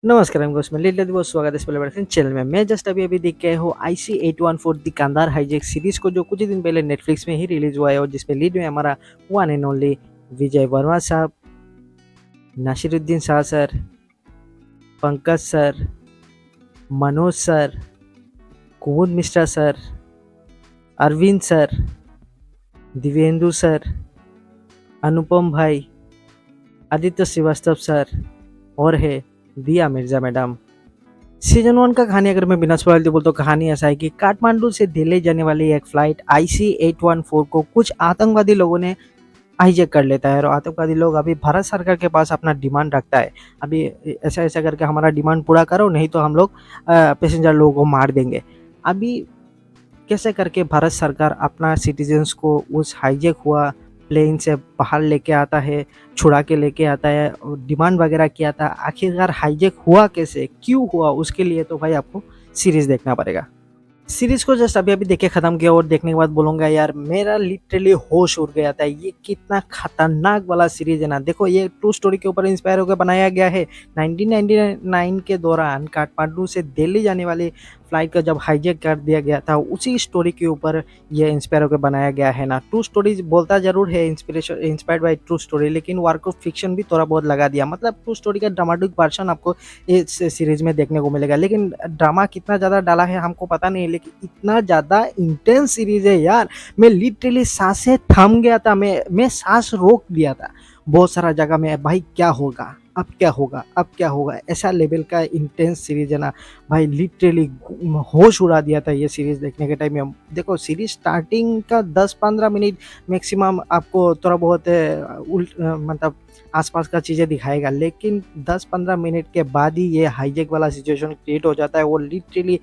नमस्कार, मैं गौसम लेट बहुत स्वागत है इस पहले चैनल में। मैं जस्ट अभी देख के आया हूँ IC814 दुकानदार हाईजेक सीरीज को, जो कुछ ही दिन पहले नेटफ्लिक्स में ही रिलीज हुआ है और जिसमें लीड में हमारा one and only Vijay Verma साहब, Naseeruddin Shah sir, Pankaj sir, Manoj sir, Kumud Mishra sir, Arvind sir, Divyendu sir, Anupam भाई, आदित्य श्रीवास्तव सर और है दिया मिर्जा मैडम। सीजन 1 का कहानी अगर मैं बिना स्पॉइल दे बोल तो कहानी ऐसा है कि काठमांडू से दिल्ली जाने वाली एक फ्लाइट IC814 को कुछ आतंकवादी लोगों ने हाईजैक कर लेता है और आतंकवादी लोग अभी भारत सरकार के पास अपना डिमांड रखता है। अभी ऐसा ऐसा करके हमारा डिमांड पूरा करो, नहीं तो हम लोग पैसेंजर लोगों को मार देंगे। अभी कैसे करके भारत सरकार अपना सिटीजन्स को उस हाईजैक हुआ प्लेन से बाहर लेके आता है, छुड़ा के लेके आता है और डिमांड वगैरह किया था। आखिरकार हाईजैक हुआ कैसे, क्यों हुआ, उसके लिए तो भाई आपको सीरीज देखना पड़ेगा। सीरीज को जस्ट अभी अभी देखे खत्म किया और देखने के बाद बोलूंगा यार मेरा लिटरली होश उड़ गया था। ये कितना खतरनाक वाला सीरीज है ना। देखो, ये ट्रू स्टोरी के ऊपर इंस्पायर होकर बनाया गया है। 1999 के दौरान काठमांडू से दिल्ली जाने वाली फ्लाइट का जब हाईजैक कर दिया गया था, उसी स्टोरी के ऊपर ये इंस्पायर होकर बनाया गया है ना। ट्रू स्टोरी बोलता जरूर है inspiration inspired by true story, लेकिन वर्क ऑफ फिक्शन भी थोड़ा बहुत लगा दिया। मतलब ट्रू स्टोरी का ड्रामेटिक वर्जन आपको इस सीरीज में देखने को मिलेगा, लेकिन ड्रामा कितना ज़्यादा डाला है हमको पता नहीं, लेकिन इतना ज़्यादा इंटेंस सीरीज है यार। मैं लिटरली सांसें थम गया था, मैं सांस रोक दिया था बहुत सारा जगह में। भाई क्या होगा, अब क्या होगा, अब क्या होगा, ऐसा लेवल का इंटेंस सीरीज है ना भाई। लिटरली होश उड़ा दिया था ये सीरीज देखने के टाइम में। देखो, सीरीज स्टार्टिंग का 10-15 मिनट मैक्सिमम आपको थोड़ा बहुत मतलब आसपास का चीज़ें दिखाएगा, लेकिन 10-15 मिनट के बाद ही ये हाईजैक वाला सिचुएशन क्रिएट हो जाता है। वो लिटरली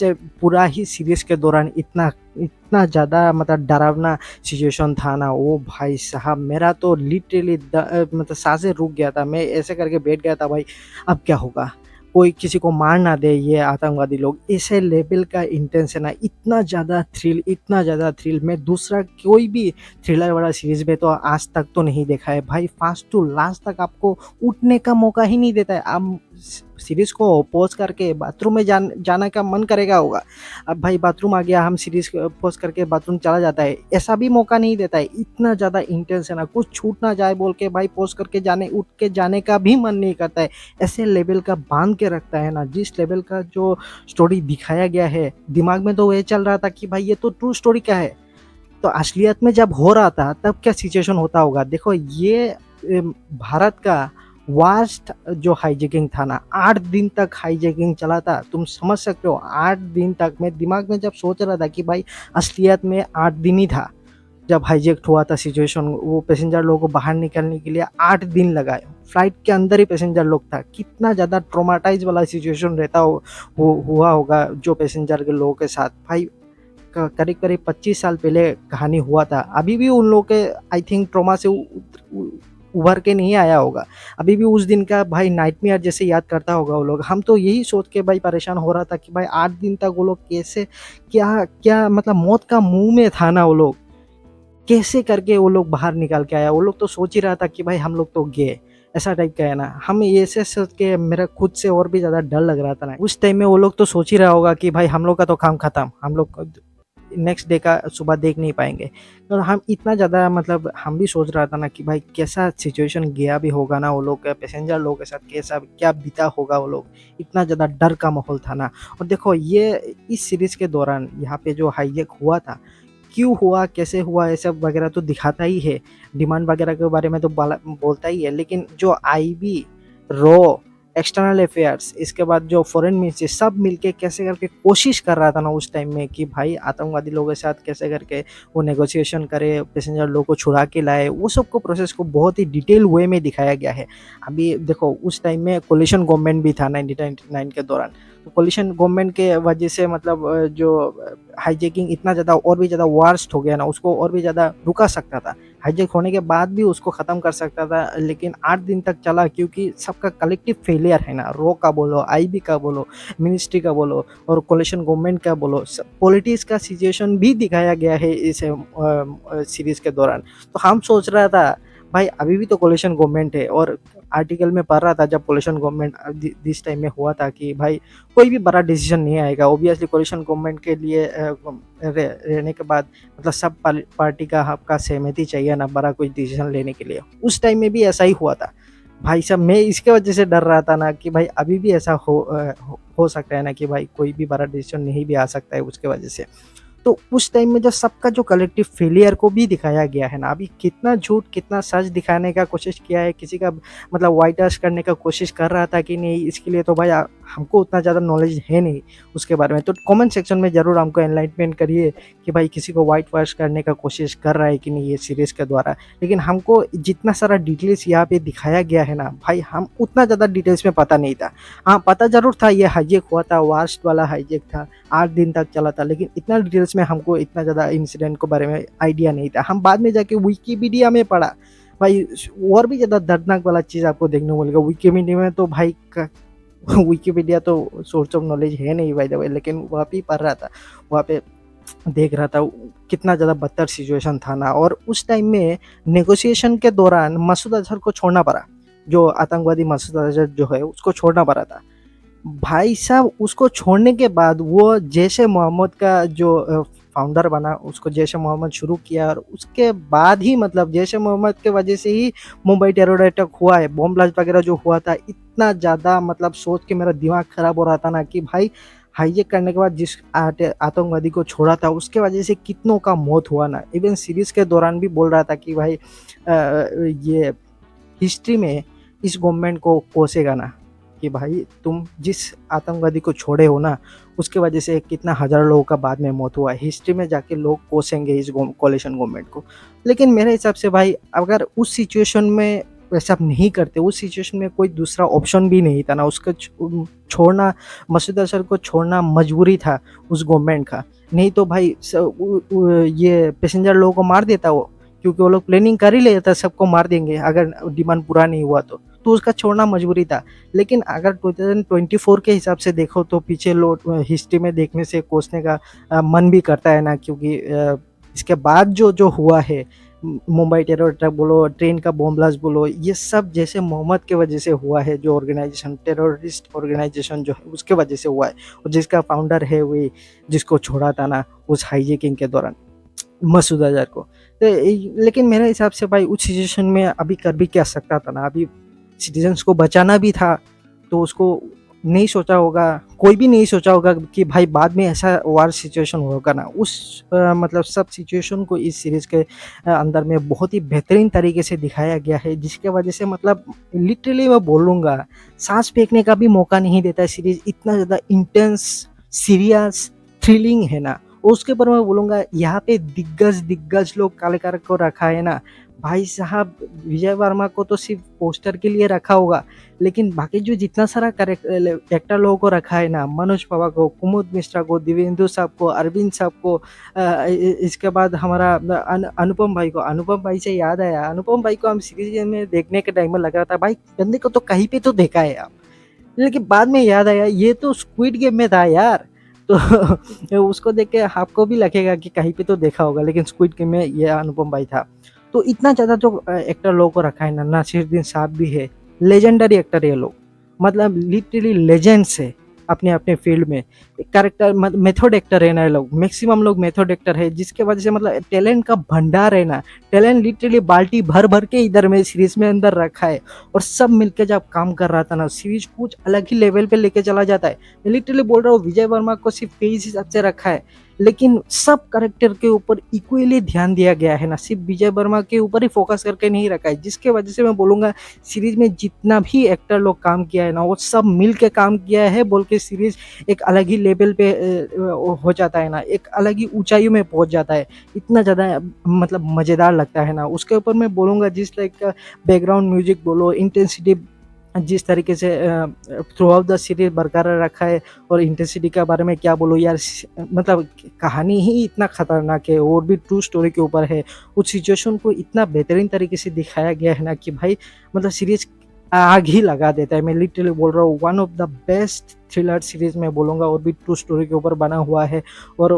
पूरा ही सीरीज के दौरान इतना इतना ज़्यादा मतलब डरावना सिचुएशन था ना, वो भाई साहब मेरा तो लिटरली मतलब सांसें रुक गया था। मैं ऐसे करके बैठ गया था भाई, अब क्या होगा, कोई किसी को मार ना दे ये आतंकवादी लोग। ऐसे लेवल का इंटेंस है ना, इतना ज़्यादा थ्रिल, इतना ज़्यादा थ्रिल मैं दूसरा कोई भी थ्रिलर वाला सीरीज में तो आज तक तो नहीं देखा है भाई। फर्स्ट टू लास्ट तक आपको उठने का मौका ही नहीं देता है। आप सीरीज को पॉज करके बाथरूम में जाने का मन करेगा होगा, अब भाई बाथरूम आ गया, हम सीरीज पॉज करके बाथरूम चला जाता है, ऐसा भी मौका नहीं देता है। इतना ज़्यादा इंटेंस है ना, कुछ छूट ना जाए बोल के भाई पॉज करके जाने उठ के जाने का भी मन नहीं करता है। ऐसे लेवल का बांध के रखता है ना, जिस लेवल का जो स्टोरी दिखाया गया है, दिमाग में तो ये चल रहा था कि भाई ये तो ट्रू स्टोरी क्या है, तो असलियत में जब हो रहा था तब क्या सिचुएशन होता होगा। देखो, ये भारत का वास्ट जो हाईजैकिंग था ना, 8 दिन तक हाईजैकिंग चला था। तुम समझ सकते हो, 8 दिन तक मैं दिमाग में जब सोच रहा था कि भाई असलियत में 8 दिन ही था जब हाईजैक हुआ था सिचुएशन। वो पैसेंजर लोगों को बाहर निकलने के लिए 8 दिन लगाए। फ्लाइट के अंदर ही पैसेंजर लोग था। कितना ज़्यादा ट्रोमाटाइज वाला सिचुएशन रहता हुआ होगा जो पैसेंजर के लोगों के साथ। भाई करीब करीब 25 साल पहले कहानी हुआ था, अभी भी उन लोगों के आई थिंक ट्रॉमा से उभर के नहीं आया होगा। अभी भी उस दिन का भाई नाइटमेयर जैसे याद करता होगा वो लोग। हम तो यही सोच के भाई परेशान हो रहा था कि भाई 8 दिन तक वो लोग कैसे, क्या क्या मतलब मौत का मुंह में था ना वो लोग, कैसे करके वो लोग बाहर निकाल के आया। वो लोग तो सोच ही रहा था कि भाई हम लोग तो गए, ऐसा टाइप का है ना। हम ऐसे सोच के मेरा खुद से और भी ज़्यादा डर लग रहा था ना उस टाइम में। वो लोग तो सोच ही रहा होगा कि भाई हम लोग का तो काम खत्म, हम लोग नेक्स्ट डे का सुबह देख नहीं पाएंगे। तो हम इतना ज़्यादा मतलब हम भी सोच रहा था ना कि भाई कैसा सिचुएशन गया भी होगा ना वो लोग के पैसेंजर लोगों के साथ, कैसा क्या बीता होगा वो लोग। इतना ज़्यादा डर का माहौल था ना। और देखो, ये इस सीरीज़ के दौरान यहाँ पे जो हाईजैक हुआ था, क्यों हुआ, कैसे हुआ, ये सब वगैरह तो दिखाता ही है। डिमांड वगैरह के बारे में तो बोलता ही है, लेकिन जो आईबी, रॉ, एक्सटर्नल अफेयर्स, इसके बाद जो फॉरेन मिनिस्ट्री, सब मिलके कैसे करके कोशिश कर रहा था ना उस टाइम में कि भाई आतंकवादी लोगों के साथ कैसे करके वो नेगोशिएशन करे, पैसेंजर लोगों को छुड़ा के लाए। वो सब को प्रोसेस को बहुत ही डिटेल वे में दिखाया गया है। अभी देखो, उस टाइम में कोलिशन गवर्नमेंट भी था 1999 के दौरान। तो कोलिशन गवर्नमेंट के वजह से मतलब जो हाईजैकिंग इतना ज़्यादा और भी ज़्यादा वर्स्ट हो गया ना, उसको और भी ज़्यादा रुका सकता था। हाईजैक होने के बाद भी उसको ख़त्म कर सकता था, लेकिन 8 दिन तक चला क्योंकि सबका कलेक्टिव फेलियर है ना। रॉ का बोलो, आईबी का बोलो, मिनिस्ट्री का बोलो और कोलिशन गवर्नमेंट का बोलो, पॉलिटिक्स का सिचुएशन भी दिखाया गया है इस सीरीज़ के दौरान। तो हम सोच रहा था भाई अभी भी तो कोलिशन गवर्नमेंट है और आर्टिकल में पढ़ रहा था जब कोलिशन गवर्नमेंट दिस टाइम में हुआ था कि भाई कोई भी बड़ा डिसीजन नहीं आएगा। ऑब्वियसली कोलिशन गवर्नमेंट के लिए रहने के बाद मतलब सब पार्टी का आपका सहमति चाहिए ना बड़ा कोई डिसीजन लेने के लिए। उस टाइम में भी ऐसा ही हुआ था भाई साहब। मैं इसके वजह से डर रहा था ना कि भाई अभी भी ऐसा हो सकता है ना कि भाई कोई भी बड़ा डिसीजन नहीं भी आ सकता है उसके वजह से। तो उस टाइम में जो सबका जो कलेक्टिव फेलियर को भी दिखाया गया है ना, अभी कितना झूठ कितना सच दिखाने का कोशिश किया है, किसी का मतलब व्हाइट वॉश करने का कोशिश कर रहा था कि नहीं, इसके लिए तो भाई हमको उतना ज़्यादा नॉलेज है नहीं उसके बारे में। तो कमेंट सेक्शन में ज़रूर हमको एनलाइटमेंट करिए कि भाई किसी को व्हाइट वॉश करने का कोशिश कर रहा है कि नहीं ये सीरीज़ के द्वारा। लेकिन हमको जितना सारा डिटेल्स यहाँ पे दिखाया गया है ना भाई, हम उतना ज़्यादा डिटेल्स में पता नहीं था। हाँ, पता ज़रूर था ये हाईजेक हुआ था, वार्स्ट वाला हाईजेक था, 8 दिन तक चला था, लेकिन इतना डिटेल्स में हमको इतना ज़्यादा इंसिडेंट के बारे में आइडिया नहीं था। हम बाद में जाके विकिपीडिया में पढ़ा भाई, और भी ज़्यादा दर्दनाक वाला चीज़ आपको देखने को मिलेगा। विकिपीडिया में तो भाई विकिपीडिया तो सोर्स ऑफ नॉलेज है नहीं भाई द वे, लेकिन वहाँ पे पढ़ रहा था, वहाँ पे देख रहा था कितना ज़्यादा बदतर सिचुएशन था ना। और उस टाइम में नेगोशिएशन के दौरान मसूद अजहर को छोड़ना पड़ा, जो आतंकवादी मसूद अजहर जो है उसको छोड़ना पड़ा था भाई साहब। उसको छोड़ने के बाद वो जैश ए मोहम्मद का जो फाउंडर बना, उसको जैश ए मोहम्मद शुरू किया, और उसके बाद ही मतलब जैश ए मोहम्मद के वजह से ही मुंबई टेरर अटैक हुआ है, बॉम्ब ब्लास्ट वगैरह जो हुआ था। इतना ज़्यादा मतलब सोच के मेरा दिमाग खराब हो रहा था ना कि भाई हाईजेक करने के बाद जिस आतंकवादी को छोड़ा था उसके वजह से कितनों का मौत हुआ ना। इवन सीरीज के दौरान भी बोल रहा था कि भाई ये हिस्ट्री में इस गवर्नमेंट को कोसेगा ना, कि भाई तुम जिस आतंकवादी को छोड़े हो ना उसके वजह से कितना हज़ारों लोगों का बाद में मौत हुआ है। हिस्ट्री में जाके लोग कोसेंगे इस कोalition गवर्नमेंट को। लेकिन मेरे हिसाब से भाई अगर उस सिचुएशन में वैसा नहीं करते, उस सिचुएशन में कोई दूसरा ऑप्शन भी नहीं था ना, उसको छोड़ना, मसूद अजहर को छोड़ना मजबूरी था उस गवर्नमेंट का। नहीं तो भाई ये पैसेंजर लोगों को मार देता वो, क्योंकि वो लोग प्लानिंग कर ही लेता सबको मार देंगे अगर डिमांड पूरा नहीं हुआ तो उसका छोड़ना मजबूरी था। लेकिन अगर 2024 के हिसाब से देखो तो पीछे लोग हिस्ट्री में देखने से कोसने का मन भी करता है ना, क्योंकि इसके बाद जो हुआ है, मुंबई टेरर अटैक बोलो, ट्रेन का बॉम्ब ब्लास्ट बोलो, ये सब जैसे मोहम्मद के वजह से हुआ है। जो ऑर्गेनाइजेशन, टेररिस्ट ऑर्गेनाइजेशन जो है उसके वजह से हुआ है, और जिसका फाउंडर है वही जिसको छोड़ा था ना उस हाईजेकिंग के दौरान, मसूद अजहर को। तो लेकिन मेरे हिसाब से भाई उस सिचुएशन में अभी कर भी क्या सकता था ना, अभी सिटीजन्स को बचाना भी था। तो उसको नहीं सोचा होगा, कोई भी नहीं सोचा होगा कि भाई बाद में ऐसा वार सिचुएशन होगा ना। उस मतलब सब सिचुएशन को इस सीरीज़ के अंदर में बहुत ही बेहतरीन तरीके से दिखाया गया है, जिसके वजह से मतलब लिटरली मैं बोलूँगा सांस फेंकने का भी मौका नहीं देता है सीरीज़। इतना ज़्यादा इंटेंस, सीरियस, थ्रिलिंग है ना। उसके ऊपर मैं बोलूँगा यहाँ पे दिग्गज लोग कलाकार को रखा है ना भाई साहब। विजय वर्मा को तो सिर्फ पोस्टर के लिए रखा होगा, लेकिन बाकी जो जितना सारा एक्टर लोगों को रखा है ना, मनोज पवार को, कुमुद मिश्रा को, दिव्येंदु साहब को, अरविंद साहब को, इसके बाद हमारा अनुपम भाई को। अनुपम भाई से याद आया, अनुपम भाई को हम सीरीज में देखने के टाइम में लग रहा था भाई बंदे को तो कहीं पे तो देखा है आप, लेकिन बाद में याद आया ये तो स्क्विड गेम में था यार। तो उसको देख के आपको भी लगेगा कि कहीं पे तो देखा होगा, लेकिन स्क्विड गेम में ये अनुपम भाई था। तो इतना ज़्यादा जो एक्टर लोगों को रखा है ना, नासिरुद्दीन साहब भी है, लेजेंडरी एक्टर है ये लोग, मतलब लिटरली लेजेंड्स है अपने अपने फील्ड में। कैरेक्टर मेथड एक्टर है ना ये लोग, मैक्सिमम लोग मेथड एक्टर है, जिसके वजह से मतलब टैलेंट का भंडार है ना। टैलेंट लिटरली बाल्टी भर भर के इधर में सीरीज में अंदर रखा है, और सब मिलके जब काम कर रहा था ना सीरीज कुछ अलग ही लेवल पे लेके चला जाता है। मैं लिटरली बोल रहा हूँ विजय वर्मा को सिर्फ फेस हिसाब से रखा है, लेकिन सब कैरेक्टर के ऊपर इक्वली ध्यान दिया गया है ना, सिर्फ विजय वर्मा के ऊपर ही फोकस करके नहीं रखा है। जिसके वजह से मैं बोलूँगा सीरीज में जितना भी एक्टर लोग काम किया है ना वो सब मिल के काम किया है, बोल के सीरीज एक अलग ही लेवल पे हो जाता है ना, एक अलग ही ऊंचाई में पहुंच जाता है। इतना ज़्यादा मतलब मज़ेदार लगता है ना। उसके ऊपर मैं बोलूँगा जिस लाइक का बैकग्राउंड म्यूजिक बोलो, इंटेंसिटी जिस तरीके से थ्रू आउट द सीरीज बरकरार रखा है, और इंटेंसिटी के बारे में क्या बोलो यार, मतलब कहानी ही इतना खतरनाक है और भी ट्रू स्टोरी के ऊपर है। उस सिचुएशन को इतना बेहतरीन तरीके से दिखाया गया है ना कि भाई मतलब सीरीज आग ही लगा देता है। मैं लिटरली बोल रहा हूँ one of the best thriller series मैं बोलूँगा, और भी ट्रू स्टोरी के ऊपर बना हुआ है, और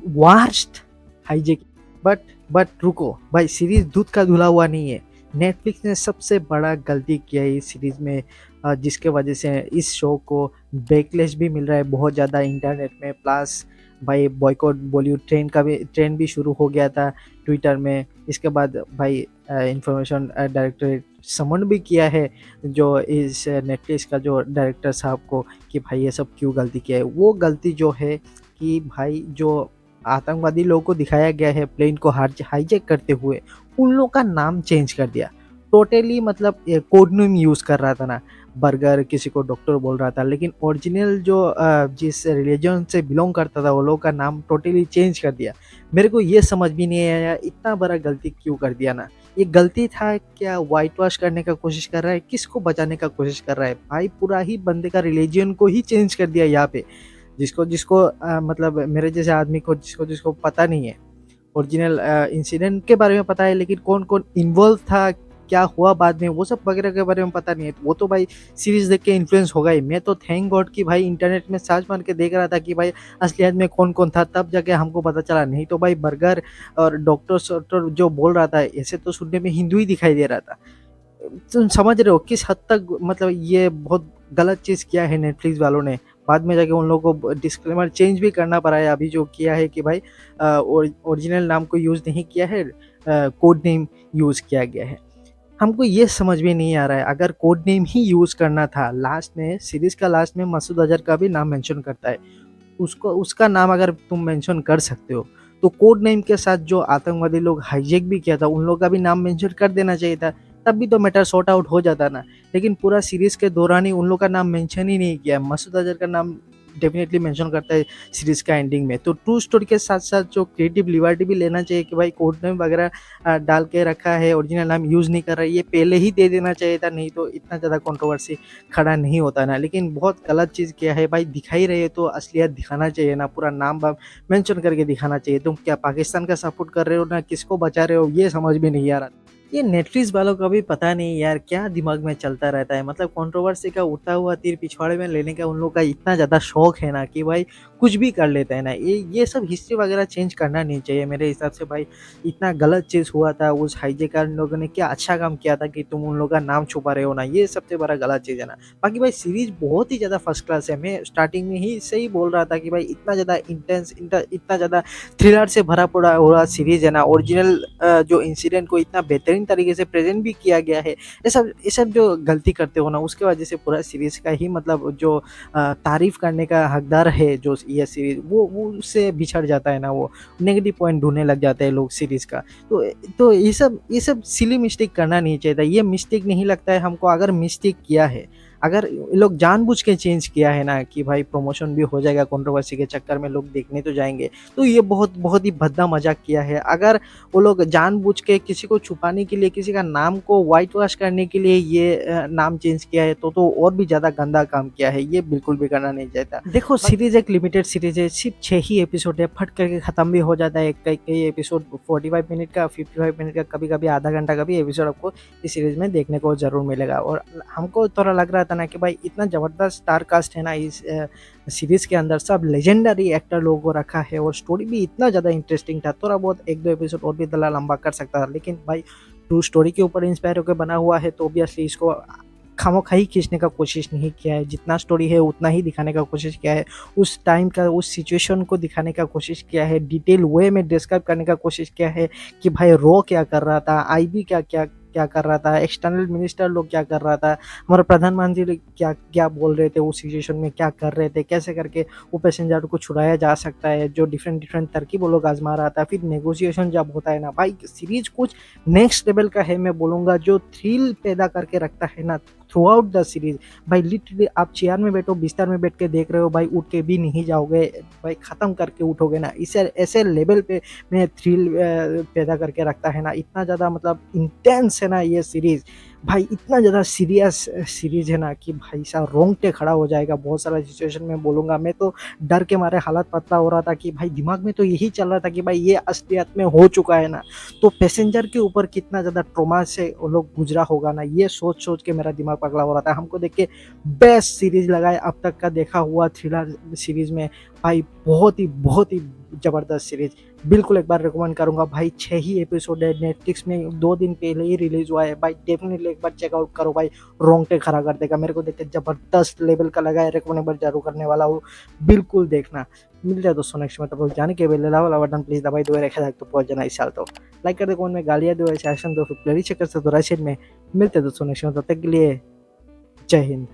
वार्स्ट हाईजेक। बट रुको भाई, सीरीज दूध का धुला हुआ नहीं है। नेटफ्लिक्स ने सबसे बड़ा गलती किया है इस सीरीज़ में, जिसके वजह से इस शो को बैकलैश भी मिल रहा है बहुत ज़्यादा इंटरनेट में। प्लस भाई बॉयकॉट बॉलीवुड ट्रेंड भी शुरू हो गया था ट्विटर में। इसके बाद भाई इंफॉर्मेशन डायरेक्टरेट समन भी किया है जो इस नेटफ्लिक्स का जो डायरेक्टर साहब को, कि भाई ये सब क्यों गलती किया है। वो गलती जो है कि भाई जो आतंकवादी लोगों को दिखाया गया है प्लेन को हाईजैक करते हुए, उन लोगों का नाम चेंज कर दिया टोटली। मतलब कोड नेम यूज़ कर रहा था ना, बर्गर किसी को डॉक्टर बोल रहा था, लेकिन ओरिजिनल जो जिस रिलीजन से बिलोंग करता था वो लोग का नाम टोटली चेंज कर दिया। मेरे को ये समझ भी नहीं आया इतना बड़ा गलती क्यों कर दिया ना। ये गलती था क्या, वाइट वॉश करने का कोशिश कर रहा है, किसको बचाने का कोशिश कर रहा है भाई। पूरा ही बंदे का रिलीजन को ही चेंज कर दिया यहाँ पे। जिसको जिसको मतलब मेरे जैसे आदमी को जिसको जिसको पता नहीं है ओरिजिनल इंसिडेंट के बारे में पता है, लेकिन कौन कौन इन्वॉल्व था, क्या हुआ बाद में, वो सब वगैरह के बारे में पता नहीं है। वो तो भाई सीरीज देख के इन्फ्लुएंस होगा ही। मैं तो थैंक गॉड कि भाई इंटरनेट में सर्च मार के देख रहा था कि भाई असलियत में कौन कौन था, तब जाके हमको पता चला। नहीं तो भाई बर्गर और डॉक्टर जो बोल रहा था ऐसे तो सुनने में हिंदू ही दिखाई दे रहा था। तुम समझ रहे हो किस हद तक मतलब ये बहुत गलत चीज़ किया है नेटफ्लिक्स वालों ने। बाद में जाके उन लोगों को डिस्क्लेमर चेंज भी करना पड़ा है अभी जो किया है कि भाई ओरिजिनल नाम को यूज़ नहीं किया है, कोड नेम यूज़ किया गया है। हमको ये समझ में नहीं आ रहा है, अगर कोड नेम ही यूज़ करना था, लास्ट में सीरीज़ का लास्ट में मसूद अजहर का भी नाम मेंशन करता है, उसको उसका नाम अगर तुम मेंशन कर सकते हो तो कोड नेम के साथ जो आतंकवादी लोग हाईजैक भी किया था उन लोग का भी नाम मेंशन कर देना चाहिए था, तब भी तो मैटर सॉर्ट आउट हो जाता ना। लेकिन पूरा सीरीज के दौरान ही उन लोग का नाम मेंशन ही नहीं किया। मसूद अजहर का नाम डेफिनेटली मेंशन करता है सीरीज का एंडिंग में। तो ट्रू स्टोरी के साथ साथ जो क्रिएटिव लिबर्टी भी लेना चाहिए कि भाई कोड नेम वगैरह डाल के रखा है, ओरिजिनल नाम यूज़ नहीं कर रहा है, ये पहले ही दे देना चाहिए था, नहीं तो इतना ज़्यादा कंट्रोवर्सी खड़ा नहीं होता ना। लेकिन बहुत गलत चीज़ किया है भाई। दिखा ही रहे तो असलियत दिखाना चाहिए ना, पूरा नाम वाम मेंशन करके दिखाना चाहिए। तुम क्या पाकिस्तान का सपोर्ट कर रहे हो ना किसको बचा रहे हो, ये समझ में नहीं आ रहा। ये नेटफ्लिक्स वालों का भी पता नहीं यार क्या दिमाग में चलता रहता है। मतलब कंट्रोवर्सी का उड़ता हुआ तीर पिछवाड़े में लेने का उन लोग का इतना ज़्यादा शौक है ना कि भाई कुछ भी कर लेते हैं ना। ये सब हिस्ट्री वगैरह चेंज करना नहीं चाहिए मेरे हिसाब से भाई। इतना गलत चीज़ हुआ था, उस हाईजैकर लोगों ने क्या अच्छा काम किया था कि तुम उन लोगों का नाम छुपा रहे हो ना, ये सबसे बड़ा गलत चीज़ है ना। बाकी भाई सीरीज बहुत ही ज़्यादा फर्स्ट क्लास है। मैं स्टार्टिंग में ही सही बोल रहा था कि भाई इतना ज़्यादा इंटेंस इतना ज़्यादा थ्रिलर से भरा पड़ा हुआ सीरीज है ना। ओरिजिनल जो इंसिडेंट को इतना बेहतरीन तरीके से प्रेजेंट भी किया गया है। ये सब जो गलती करते हो ना उसके वजह से पूरा सीरीज का ही मतलब जो तारीफ करने का हकदार है जो ये सीरीज, वो उससे बिछड़ जाता है ना। वो नेगेटिव पॉइंट ढूंढने लग जाते हैं लोग सीरीज का। तो ये सब सिली मिस्टेक करना नहीं चाहिए था। ये मिस्टेक नहीं लगता है हमको, अगर मिस्टेक किया है, अगर ये लोग जानबूझ के चेंज किया है ना कि भाई प्रमोशन भी हो जाएगा, कंट्रोवर्सी के चक्कर में लोग देखने तो जाएंगे, तो ये बहुत बहुत ही भद्दा मजाक किया है। अगर वो लोग जानबूझ के किसी को छुपाने के लिए, किसी का नाम को व्हाइट वॉश करने के लिए ये नाम चेंज किया है तो और भी ज़्यादा गंदा काम किया है। ये बिल्कुल भी करना नहीं चाहता। देखो सीरीज एक लिमिटेड सीरीज है, सिर्फ 6 ही एपिसोड है, फट करके ख़त्म भी हो जाता है। कई कई एपिसोड 45 मिनट का, 55 मिनट का, कभी कभी आधा घंटा का भी एपिसोड आपको इस सीरीज में देखने को ज़रूर मिलेगा। और हमको थोड़ा लग रहा था ना कि भाई इतना ज़बरदस्त स्टार कास्ट है ना इस सीरीज के अंदर, सब लेजेंडरी एक्टर लोगों को रखा है और स्टोरी भी इतना ज़्यादा इंटरेस्टिंग था। थोड़ा बहुत एक दो एपिसोड और भी दला लंबा कर सकता था, लेकिन भाई ट्रू स्टोरी के ऊपर इंस्पायर होकर बना हुआ है तो ऑब्वियसली इसको खामोखा ही खींचने का कोशिश नहीं किया है। जितना स्टोरी है उतना ही दिखाने का कोशिश किया है, उस टाइम का उस सिचुएशन को दिखाने का कोशिश किया है, डिटेल वे में डिस्क्राइब करने का कोशिश किया है कि भाई रो क्या कर रहा था, आईबी क्या क्या क्या कर रहा था, एक्सटर्नल मिनिस्टर लोग क्या कर रहा था, हमारे प्रधानमंत्री क्या क्या बोल रहे थे, उस सिचुएशन में क्या कर रहे थे, कैसे करके वो पैसेंजर को छुड़ाया जा सकता है, जो डिफरेंट डिफरेंट तरकीब वो लोग आजमा रहा था। फिर नेगोशिएशन जब होता है ना भाई, सीरीज कुछ नेक्स्ट लेवल का है। मैं बोलूँगा जो थ्रिल पैदा करके रखता है ना थ्रू आउट द सीरीज। भाई लिटरली आप चेयर में बैठो, बिस्तर में बैठ के देख रहे हो भाई, उठ के भी नहीं जाओगे भाई, ख़त्म करके उठोगे ना। इसे ऐसे लेवल पे में थ्रिल पैदा करके रखता है ना, इतना ज़्यादा मतलब इंटेंस है ना ये सीरीज़। भाई इतना ज़्यादा सीरियस सीरीज़ है ना कि भाई साहब रोंगटे खड़ा हो जाएगा बहुत सारा सिचुएशन में। बोलूँगा मैं तो डर के मारे हालत पतला हो रहा था कि भाई दिमाग में तो यही चल रहा था कि भाई ये असलियत में हो चुका है ना, तो पैसेंजर के ऊपर कितना ज़्यादा ट्रॉमा से वो लोग गुजरा होगा ना, ये सोच सोच के मेरा दिमाग पगला हो रहा था। हमको देख के बेस्ट सीरीज़ लगा है अब तक का देखा हुआ थ्रिलर सीरीज़ में। भाई बहुत ही ज़बरदस्त सीरीज़, बिल्कुल एक बार रिकमेंड करूँगा भाई। 6 ही एपिसोड है, नेटफ्लिक्स में 2 दिन पहले ही रिलीज़ हुआ है भाई, डेफ़िनेटली एक बार चेकआउट करो भाई, रोंगटे खड़ा कर देगा। मेरे को देख के ज़बरदस्त लेवल का लगा है, रिकमेंडेबल ज़रूर करने वाला हूँ, बिल्कुल देखना। मिलते हैं दोस्तों नेक्स्ट में, तब तक जाने के लिए लावा बटन प्लीज़ दबाई दो, रेखा तक तो पहुँच जाना इस साल तो। लाइक कर दो, कमेंट में गालियाँ दो, ऐसे एक्शन दो, फिर प्लेलिस्ट चेक कर सकते हो राइट साइड में। मिलते हैं दोस्तों नेक्स्ट में, तब तक के लिए जय हिंद।